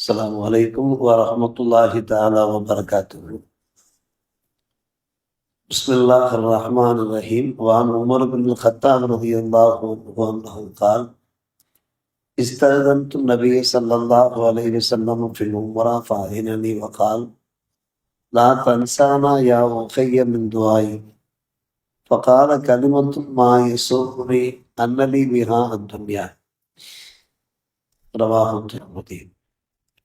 السلام عليكم ورحمة الله تعالى وبركاته. بسم الله الرحمن الرحيم. وعن عمر بن الخطاب رضي الله عنه قال: استأذنت النبي صلى الله عليه وسلم في العمرة فأذنني وقال: لا تنسانا يا أخي من دعائي. فقال: كلمة ما يسرني أن لي بها الدنيا. رواه الترمذي.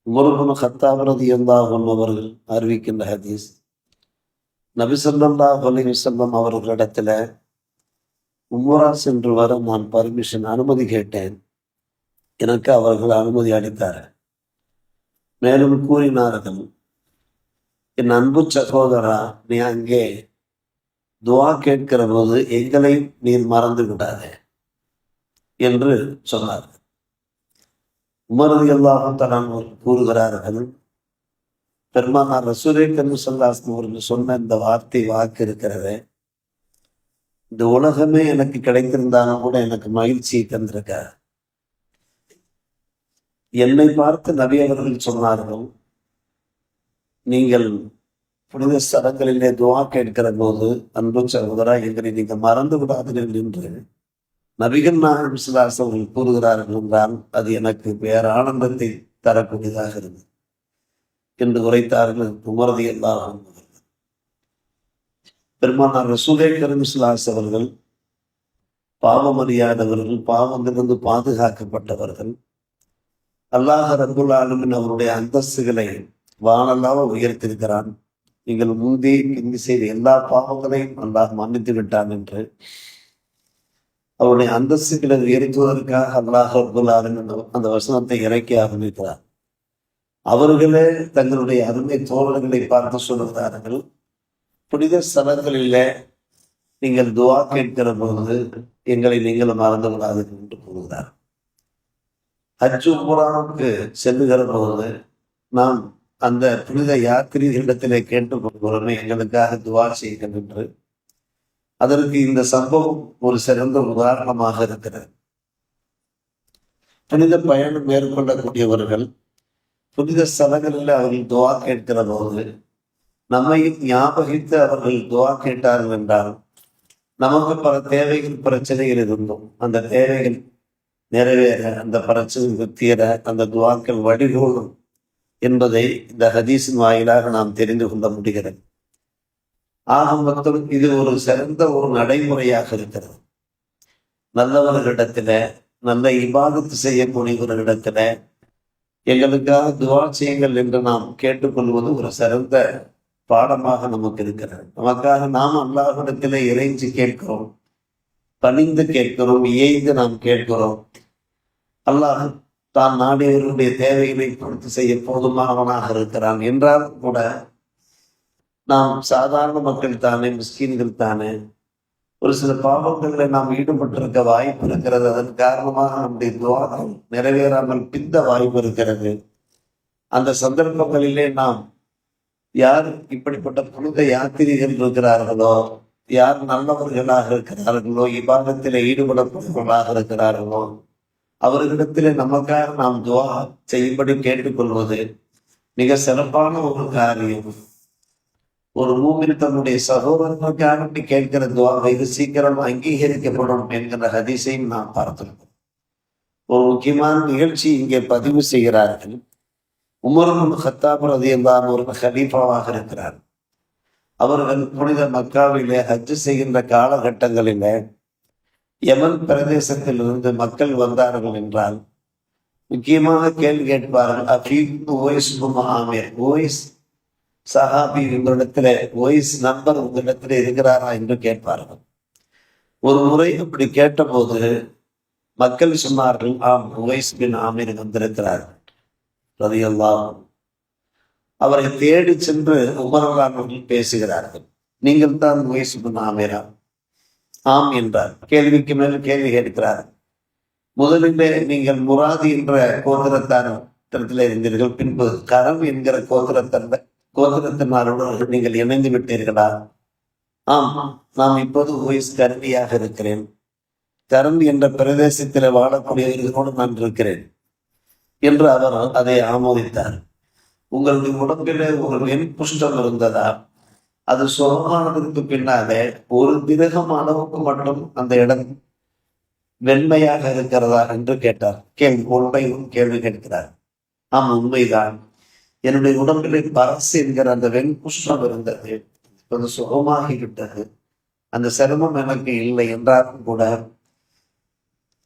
Umar ibn Khattab ரலியல்லாஹு அன்ஹு அவர்கள் அறிவிக்கின்ற ஹதீஸ், நபி ஸல்லல்லாஹு அலைஹி வஸல்லம் அவர்களிடத்துல உம்ரா சென்று வர நான் அனுமதி கேட்டேன். எனக்கு அவர்கள் அனுமதி அளித்தார். மேலும் கூறினார்கள், என் அன்பு சகோதரா, நீ அங்கே துவா கேட்கிற போது எங்களை நீர் மறந்து விடாதே என்று சொன்னார். உமர் ரலியல்லாஹு தஆலா கூறுகிறார்கள், பெருமானார் ரசூலே கரீம் ஸல்லல்லாஹு அலைஹி வஸல்லம் அவர்கள் சொன்ன இந்த வாக்கு இருக்கிறது, இந்த உலகமே எனக்கு கிடைத்திருந்தாலும் கூட எனக்கு மகிழ்ச்சியை தந்திருக்கார். என்னை பார்த்து நபி அவர்கள் சொன்னார்கள், நீங்கள் புனித ஸ்தலங்களிலே துவா கேட்கிற போது அன்பு சகோதரா, எங்களை நீங்கள் மறந்து விடாதீர்கள் என்று நபிகள் நாயகம் ஸல்லல்லாஹு அலைஹி வஸல்லம் கூறுகிறார்கள் என்றால் அது எனக்கு வேற ஆனந்தத்தை தரக்கூடியதாக இருந்தது என்று உரைத்தார்கள். உமர் ரலியல்லாஹு அன்ஹு பெருமானார் ரசூலே கரீம் ஸல்லல்லாஹு அலைஹி அவர்கள் பாவம் அறியாதவர்கள், பாவத்திலிருந்து பாதுகாக்கப்பட்டவர்கள். அல்லாஹ் ரப்புல் ஆலமீன் அவருடைய அந்தஸ்துகளை வானளாவ உயர்த்திருக்கிறான். நீங்கள் முந்தி பிந்தி செய்த எல்லா பாவங்களையும் அல்லாஹ் மன்னித்து விட்டான் என்று அவருடைய அந்தஸ்துகளை உயர்த்துவதற்காக அல்லாஹ் ரப்புல் ஆலமீன் அந்த வசனத்தை இறக்கி ஆரம்பிக்கிறார். அவர்களே தங்களுடைய அருமை தோழர்களை பார்த்து சொல்லுகிறார்கள், புனித ஸ்தலங்களிலே நீங்கள் துவா கேட்கிற போது எங்களை நீங்கள் மறந்து விடாதீர்கள் என்று கூறுகிறார். ஹஜ் உம்ராவுக்கு செல்லுகிற போது நாம் அந்த புனித யாத்திரிகளிடத்திலே கேட்டுக்கொள்கிறோமே, எங்களுக்காக துவா செய்யுங்கள் என்று. அதற்கு இந்த சம்பவம் ஒரு சிறந்த உதாரணமாக இருக்கிறது. புனித பயணம் மேற்கொள்ளக்கூடியவர்கள் புனித ஸ்தலங்களில் அவர்கள் துவா கேட்கிற போது நம்மை ஞாபகித்து அவர்கள் துவா கேட்டார்கள் என்றால் நமக்கு பல தேவைகள், பிரச்சனைகள் இருந்தும் அந்த தேவைகள் நிறைவேற, அந்த பிரச்சனைகள் தீர அந்த துவாக்கள் வழிகோடும் என்பதை இந்த ஹதீஸின் வாயிலாக நாம் தெரிந்து கொள்ள முடிகிறது. ஆக மொத்தம் இது ஒரு சிறந்த ஒரு நடைமுறையாக இருக்கிறது. நல்லவர்களிடத்துல, நல்ல இபாதத்து செய்யக்கூடியவர்களிடத்துல எங்களுக்காக துவா செய்யுங்கள் என்று நாம் கேட்டுக்கொள்வது ஒரு சிறந்த பாடமாக நமக்கு இருக்கிறது. நமக்காக நாம் அல்லாஹ்விடத்திலே இறைஞ்சி கேட்கிறோம், பணிந்து கேட்கிறோம், இயைந்து நாம் கேட்கிறோம். அல்லாஹ் தான் நாடியவர்களுடைய தேவைகளை பூர்த்தி செய்ய போதுமானவனாக இருக்கிறான். என்றால் கூட நாம் சாதாரண மக்கள் தானே, மிஸ்கீன்கள் தானே, ஒரு சில பாவங்களில் நாம் ஈடுபட்டிருக்க வாய்ப்பு இருக்கிறது. அதன் காரணமாக நம்முடைய துவாக்கள் நிறைவேறாமல் பிந்த வாய்ப்பு இருக்கிறது. அந்த சந்தர்ப்பங்களிலே நாம் யார் இப்படிப்பட்ட புனித யாத்திரிகள் இருக்கிறார்களோ, யார் நல்லவர்களாக இருக்கிறார்களோ, இபாதத்திலே ஈடுபடக்கூடியவர்களாக இருக்கிறார்களோ, அவர்களிடத்திலே நமக்காக நாம் துவா செய்யும்படி கேட்டுக்கொள்வது மிக சிறப்பான ஒரு காரியம். ஒரு மூமின் தன்னுடைய சகோதரனுக்காக கேட்கிற துவா இது சீக்கிரம் அங்கீகரிக்கப்படும் என்கிற ஹதீஸையும் நாம் பார்த்திருக்கோம். ஒரு முக்கியமான நிகழ்ச்சி இங்கே பதிவு செய்கிறார்கள். உமர் இப்னு கத்தாப் ரலியல்லாஹு அன்ஹு ஒரு கலீஃபாவாக இருக்கிறார். அவர்கள் புனித மக்காவிலே ஹஜ் செய்கின்ற காலகட்டங்களிலே யமன் பிரதேசத்திலிருந்து மக்கள் வந்தார்கள் என்றால் முக்கியமாக கேள்வி கேட்பார்கள், ஓய்ஸ் சஹாபி உங்களிடத்துல, ஓய்ஸ் நண்பர் உங்களிடத்துல இருக்கிறாரா என்று கேட்பார்கள். ஒரு முறை அப்படி கேட்டபோது மக்கள் சொன்னார்கள், ஆம், உவைஸ் பின் ஆமீர் வந்திருக்கிறார்கள் ரலியல்லாஹு அன்ஹு. அவரை தேடி சென்று உமர் அவர்கள் பேசுகிறார்கள், நீங்கள் தான் உவைஸ் பின் ஆமீரா? ஆம் என்றார். கேள்விக்கு மேல் கேள்வி கேட்கிறார். முதலிலே நீங்கள் முராதி என்ற கோத்திரத்தில் இருந்தீர்கள், பின்பு கரம் என்கிற கோத்திரத்தினாரோடு நீங்கள் இணைந்து விட்டீர்களா? ஆம், நாம் இப்போது உவைஸ் கரண்டியாக இருக்கிறேன். கரம் என்ற பிரதேசத்தில் வாழக்கூடியவர்களோடு நான் இருக்கிறேன். என்று அவர் அதை ஆமோதித்தார். உங்களுடைய உடம்பிலே ஒரு வெண் புஷ்டம் இருந்ததா? அது சுகமானதற்கு பின்னாலே ஒரு திரகம் அளவுக்கு மட்டும் அந்த இடம் வெண்மையாக இருக்கிறதா என்று கேட்டார். உண்மையும் கேள்வி கேட்கிறார். ஆம், உண்மைதான். என்னுடைய உடம்பிலே பரசு என்கிற அந்த வெண் புஷ்டம் இருந்தது, இப்போது சுகமாகிவிட்டது, அந்த சிரமம் எனக்கு இல்லை என்றாலும் கூட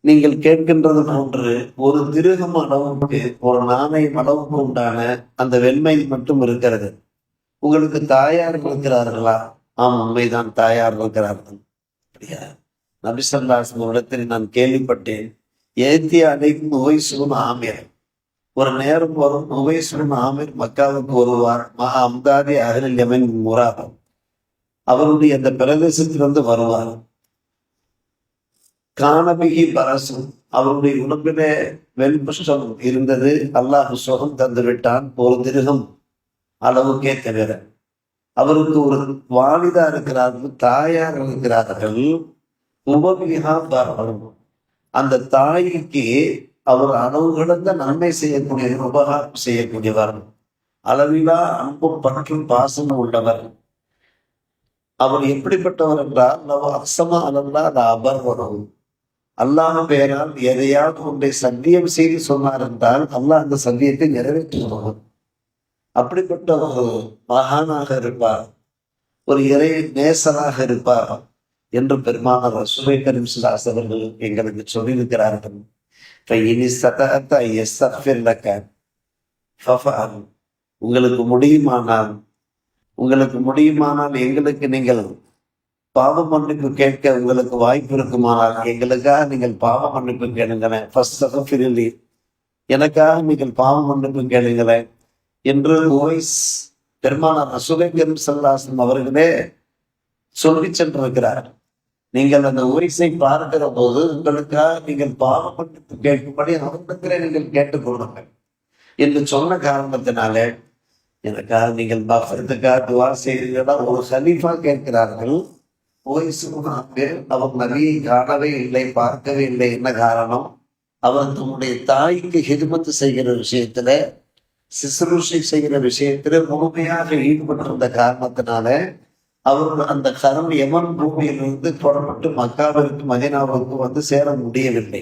நீங்கள் கேட்கின்றது போன்று ஒரு திருகம் அளவுக்கு, ஒரு நாணயம் அளவுக்கு உண்டான அந்த வெண்மை மட்டும் இருக்கிறது. உங்களுக்கு தாயார் இருக்கிறார்களா? ஆம், உண்மைதான், தாயார் இருக்கிறார்கள். அப்படியா? நபிசல்லாஸ் இடத்தில் நான் கேள்விப்பட்டேன். ஏத்திய அனைக்கும் உவைசுன் ஆமீர். ஒரு நேரம் வரும், உவைசுன் ஆமீர் மக்காவுக்கு வருவார். மகா அம்தாதி அகலில் யமன் முராபம், அவருடைய அந்த பிரதேசத்திலிருந்து வருவார். காணபிகி பரசு, அவருடைய உடம்பிலே வெண்புஷ்டம் இருந்தது. அல்லாஹ் சுகம் தந்து விட்டான், ஒரு திருகம் அளவுக்கே தவிர. அவருக்கு ஒரு வாலிதா இருக்கிறார்கள், தாயார் இருக்கிறார்கள். உபவிகா பரவலும், அந்த தாய்க்கு அவர் அளவு கடந்த நன்மை செய்யக்கூடிய, உபகாரம் செய்யக்கூடியவர், அளவிலா அன்பும் பற்றும் பாசமும் உள்ளவர். அவர் எப்படிப்பட்டவர் என்றால், அக்சமா அல்லா அபர் வரும், அல்லாஹ் பெயரால் எதையாவது ஒன்றை சத்தியம் செய்து சொன்னார் என்றால் அல்லாஹ் அந்த சத்தியத்தை நிறைவேற்றுவார். அப்படிப்பட்ட ஒரு மகானாக இருப்பார், ஒரு இறை நேசராக இருப்பார் என்று பெருமானார் ரசூலுல்லாஹி கரீம் ஸல்லல்லாஹு அலைஹி வஸல்லம் எங்களுக்கு சொல்லியிருக்கிறார்கள். உங்களுக்கு முடியுமானால் எங்களுக்கு நீங்கள் பாவ மன்னிப்பு கேட்க உங்களுக்கு வாய்ப்பு இருக்குமானால் எங்களுக்காக நீங்கள் பாவ மன்னிப்பு கேளுங்களேன். எனக்காக நீங்கள் பாவ மன்னிப்பு கேளுங்களேன் என்று பெருமானார் ரசூலுல்லாஹி கரீம் ஸல்லல்லாஹு அலைஹி வஸல்லம் அவர்களே சொல்லி சென்றிருக்கிறார். நீங்கள் அந்த உவைஸை பார்க்கிற போது உங்களுக்காக நீங்கள் பாவ மன்னிப்பு கேட்கும்படி அவர்களுக்கு நீங்கள் கேட்டுக்கொள்ளுங்கள் என்று சொன்ன காரணத்தினாலே எனக்காக நீங்கள் பஃபத்துக்காக துவா செய்தீர்களா? ஒரு ஹலீஃபா கேட்கிறார்கள். அவர் நபியை காணவே இல்லை, பார்க்கவே இல்லை. என்ன காரணம்? அவர் தன்னுடைய தாய்க்கு ஹிதுமத்து செய்கிற விஷயத்துல, சிசுரூஷை செய்கிற விஷயத்துல முழுமையாக ஈடுபட்டிருந்த காரணத்தினால அவர் அந்த கரம் யமன் பூமியிலிருந்து புறப்பட்டு மக்காவிற்கு மதீனாவிற்கு வந்து சேர முடியவில்லை.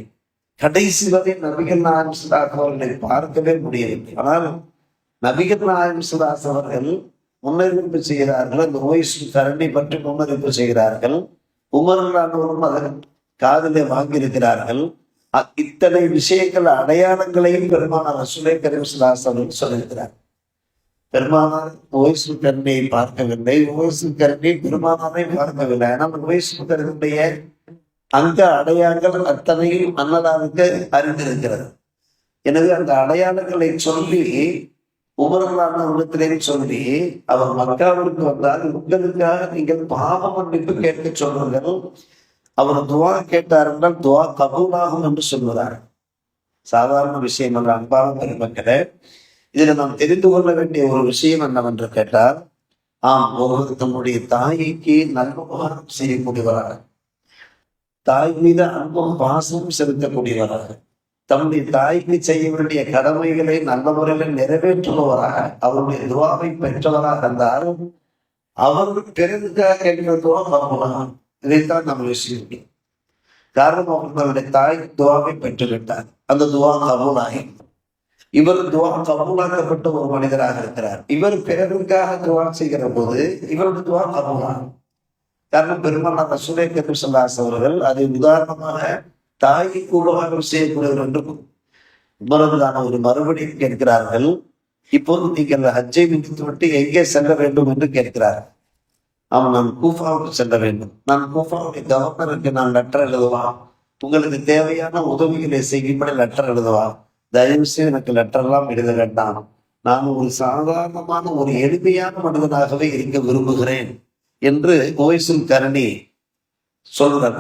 கடைசி வரை நபிகள் நாயகம் ஸல்லல்லாஹு அவர்களை பார்க்கவே முடியவில்லை. ஆனால் நபிகள் நாயகம் ஸல்லல்லாஹு அவர்கள் முன்னறிவிப்பு செய்கிறார்கள். அந்த உவைஸ் கரண்டை பற்றி முன்னறிவிப்பு செய்கிறார்கள். உமர்லானவரும் அதன் காதிலே வாங்கியிருக்கிறார்கள். இத்தனை விஷயங்கள் அடையாளங்களையும் பெருமானார் ரசூலுல்லாஹி கரீம் ஸல்லல்லாஹு அலைஹி வஸல்லம் சொல்லியிருக்கிறார். பெருமானார் உவைஸ் கரணியை பார்க்கவில்லை, உவைஸ் கரணி பெருமானாரை பார்க்கவில்லை. ஆனால் உவைஸ் கரணியுடைய அங்க அடையாளங்கள் அத்தனையும் அன்னலாருக்கு அறிந்திருக்கிறது. எனவே அந்த அடையாளங்களை சொல்லி உமரலான உள்ளத்திலே சொல்லி அவர் மக்காவிற்கு வந்தால் உங்களுக்காக நீங்கள் பாவ மன்னிப்பு கேட்க சொல்லுங்கள். அவர் துவா கேட்டார் என்றால் துவா கபூலாகும் என்று சொல்லுவார். சாதாரண விஷயம் என்ற அன்பான பெருமக்களே, இதுல நாம் தெரிந்து கொள்ள வேண்டிய ஒரு விஷயம் என்னவென்று கேட்டால், ஒருவர் தன்னுடைய தாய்க்கு நல்லுபகாரம் செய்யக்கூடியவராக, தாய் மீது அன்பும் பாசமும் செலுத்தக்கூடியவராக, தம்முடைய தாய்க்கு செய்ய வேண்டிய கடமைகளை நல்ல முறையில் நிறைவேற்றுபவராக, அவருடைய துவாவை பெற்றவராக இருந்தால் அவர் பிறருக்காக கேட்கிற துவா கபூலாகும். இதைத்தான் நம்ம விஷயம். காரணம், அவர்களுடைய தாய் துவாவை பெற்றுவிட்டார், அந்த துவா கபூலாகி இவர் துவா கபூலாக்கப்பட்ட ஒரு மனிதராக இருக்கிறார். இவர் பிறருக்காக துவா செய்கிற போது இவருடைய துவா கபூலாகும். காரணம், பெருமானார் ரசூலுல்லாஹி கரீம் ஸல்லல்லாஹு அலைஹி வஸல்லம் அதை உதாரணமாக தாய்க்கு உபகாரம் செய்யக்கூடியவர் என்று உமரதான ஒரு மறுபடியும் கேட்கிறார்கள். இப்போது நீங்கள் ஹஜ்ஜை முடித்துவிட்டு எங்கே செல்ல வேண்டும் என்று கேட்கிறார். நான் கூஃபாவுக்கு செல்ல வேண்டும். நான் கூஃபாவுடைய கவர்னருக்கு நான் லெட்டர் எழுதுவா, உங்களுக்கு தேவையான உதவிகளை செய்யும்படி லெட்டர் எழுதுவா, தயவு செய்து எனக்கு லெட்டர் எல்லாம் எழுத வேண்டாம், நான் ஒரு சாதாரணமான ஒரு எளிமையான மனிதனாகவே இருக்க விரும்புகிறேன் என்று உவைசுல் கரணி சொல்றார்.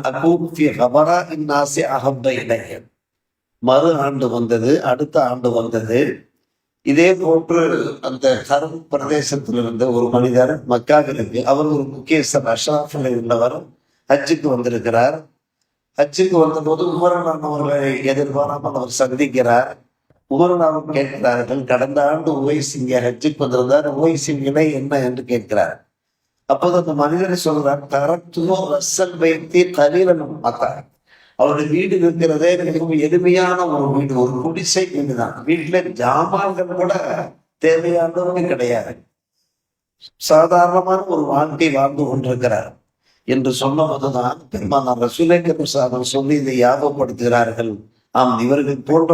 மறு ஆண்டு வந்தது, அடுத்த ஆண்டு வந்தது. இதே போன்று அந்த கரம் பிரதேசத்திலிருந்து ஒரு மனிதர் மக்காவிற்கு, அவர் ஒரு முக்கியஸ்தர், அஷ்ராஃபில் உள்ளவர், ஹஜ்ஜுக்கு வந்திருக்கிறார். ஹஜ்ஜுக்கு வந்தபோது உமரலானவர்களை எதிர்பாராமல் அவர் சந்திக்கிறார். உமர்னாவும் கேட்கிறார்கள், கடந்த ஆண்டு உவைஸ் இங்கே ஹஜ்ஜுக்கு வந்திருந்தார், உவைஸின் நிலை என்ன என்று கேட்கிறார். அப்போது அந்த மனிதனை சொல்றார், தரத்துவோ ரசல் வைத்தி கலீலனும் மாத்தார். அவருடைய வீடு இருக்கிறதே மிகவும் எளிமையான ஒரு வீடு, ஒரு குடிசை வீடுதான். வீட்டுல ஜாமான்கள் கூட தேவையானவங்க கிடையாது. சாதாரணமான ஒரு வாழ்க்கை வாழ்ந்து கொண்டிருக்கிறார் என்று சொன்னபோதுதான் பெருமானார் ரசூலே கரீம் சொல்லி இதை ஞாபகப்படுத்துகிறார்கள். ஆம், இவர்கள் போன்ற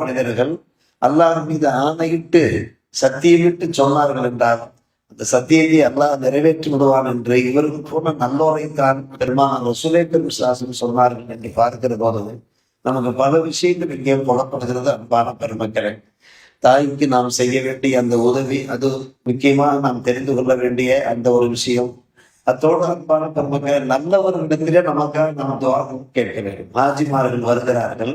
மனிதர்கள் அல்லாஹ் மீது ஆணையிட்டு சத்தியமிட்டு சொன்னார்கள் என்றால் அந்த சத்தியத்தை அல்லாஹ் நிறைவேற்றி விடுவான் என்று இவர்கள் போன்ற நல்லோரைத்தான் பெருமானார் ரசூலே கரீம் சொன்னார்கள் என்று பார்க்கிற போது நமக்கு பல விஷயங்கள் இங்கே புலப்படுகிறது. அன்பான பெருமக்களே, தாய்க்கு நாம் செய்ய வேண்டிய அந்த உதவி, அது முக்கியமாக நாம் தெரிந்து கொள்ள வேண்டிய அந்த ஒரு விஷயம். அத்தோடு அன்பான பெருமக்கள், நல்லவர்களிடத்திலே நமக்காக நாம் துஆ கேட்க வேண்டும். ஹாஜிமார்கள் வருகிறார்கள்,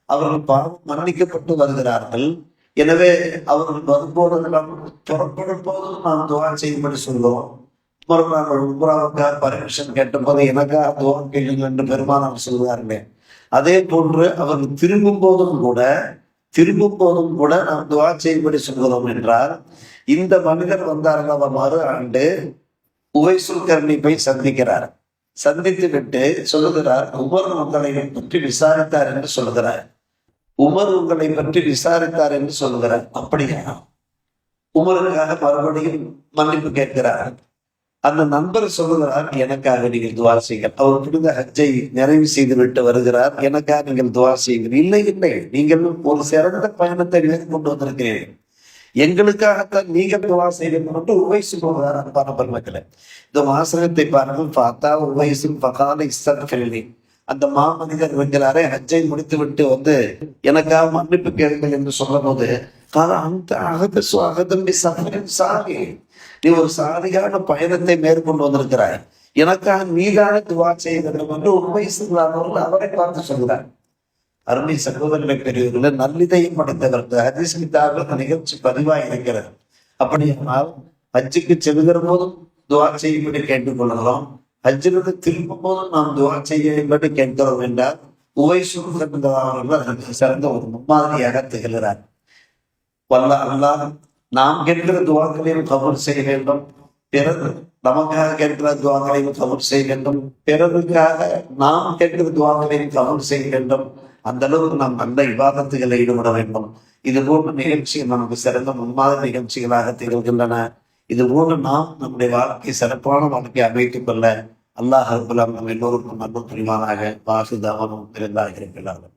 அவர்கள் பாவம் மன்னிக்கப்பட்டு வருகிறார்கள். எனவே அவர்கள் வரும்போதெல்லாம் புறப்படும் போதும் நாம் துஆ செய்யும்படி சொல்கிறோம். மறுநாள் உம்ராவுக்காக பர்மிஷன் கேட்ட போது எனக்காக துஆ கேளுங்கள் என்று பெருமானார் சொல்கிறார்களே, அதே போன்று அவர்கள் திரும்பும் போதும் கூட நாம் துஆ செய்யும்படி சொல்கிறோம் என்றால், இந்த மனிதர் வந்தார்கள். அவர் மறு ஆண்டு உவைசுல் கர்னி போய் சந்திக்கிறார். சந்தித்து விட்டு சொல்லுகிறார், உமர் உங்களை பற்றி விசாரித்தார் என்று சொல்லுகிறார். அப்படியா? உமருக்காக மறுபடியும் மன்னிப்பு கேட்கிறார். அந்த நண்பர் சொல்லுகிறார், எனக்காக நீங்கள் துஆ செய்யுங்கள். அவர் புனித ஹஜ்ஜை நிறைவு செய்து விட்டு வருகிறார், எனக்காக நீங்கள் துஆ செய்யுங்கள். இல்லை, நீங்கள் ஒரு சிறந்த பயணத்தை மேற்கொண்டு வந்திருக்கிறீர்கள், எங்களுக்காகத்தான் நீங்கள் துஆ செய்யணும் என்று உவைஸ் சொல்கிறார். அன்பான பெருமக்களே, இந்த வாசகத்தை பாருங்கள். பார்த்தா உவைஸும் பகால இஸ்தக்ஃபிர்லி, அந்த மாமனிதர் இருக்கிறாரே, ஹஜ்ஜை முடித்து விட்டு வந்து எனக்காக மன்னிப்பு கேளுங்கள் என்று சொல்லும் போது, அந்த அகதம்பி சஃபரின் சாகி, நீ ஒரு சாதியான பயணத்தை மேற்கொண்டு வந்திருக்கிறாய், எனக்காக நீதான துஆ செய்ய வேண்டும் என்று உவைஸ் அவரை பார்த்து சொல்கிறார். அருமை சகோதரர்களை பெரியவர்களே, நல்லிதையும் படைத்தவர்கள் ஹதீஸ் கிதாபில் நிகழ்ச்சி பதிவாக இருக்கிறது. அப்படியானால் ஹஜ்ஜுக்கு செல்கிற போதும் துஆ செய்யும்படி கேட்டுக்கொள்கிறோம், ஹஜ்ஜிலிருந்து திரும்பும் போதும் நாம் துஆ செய்யும்படி கேட்கிறோம் என்றால் உவைஸ் அவர்கள் அதற்கு சிறந்த ஒரு முன்மாதிரியாக திகழ்கிறார். வல்ல அல்லாஹ் நாம் கேட்கிற துஆக்களையும் கபூல் செய்ய வேண்டும், பிறகு நமக்காக கேட்கிற துஆக்களையும் கபூல் செய்ய வேண்டும், பிறருக்காக நாம் கேட்கிற துஆக்களையும் கபூல் செய்ய வேண்டும். அந்த அளவுக்கு நாம் நல்ல இபாதத்துகளை ஈடுபட வேண்டும். இது போன்ற நிகழ்ச்சிகள் நமக்கு சிறந்த முன்மாதிரி நிகழ்ச்சிகளாக திகழ்கின்றன. இது போன்று நாம் நம்முடைய வாழ்க்கை சிறப்பான வாழ்க்கை அமைத்துக் கொள்ள அல்லாஹ் ரப்பல் ஆலமீன் நம்ம எல்லோருக்கும் நல்ல புரிவானாக. வாசு தாவனும் இருந்தாக இருக்கிறார்கள்.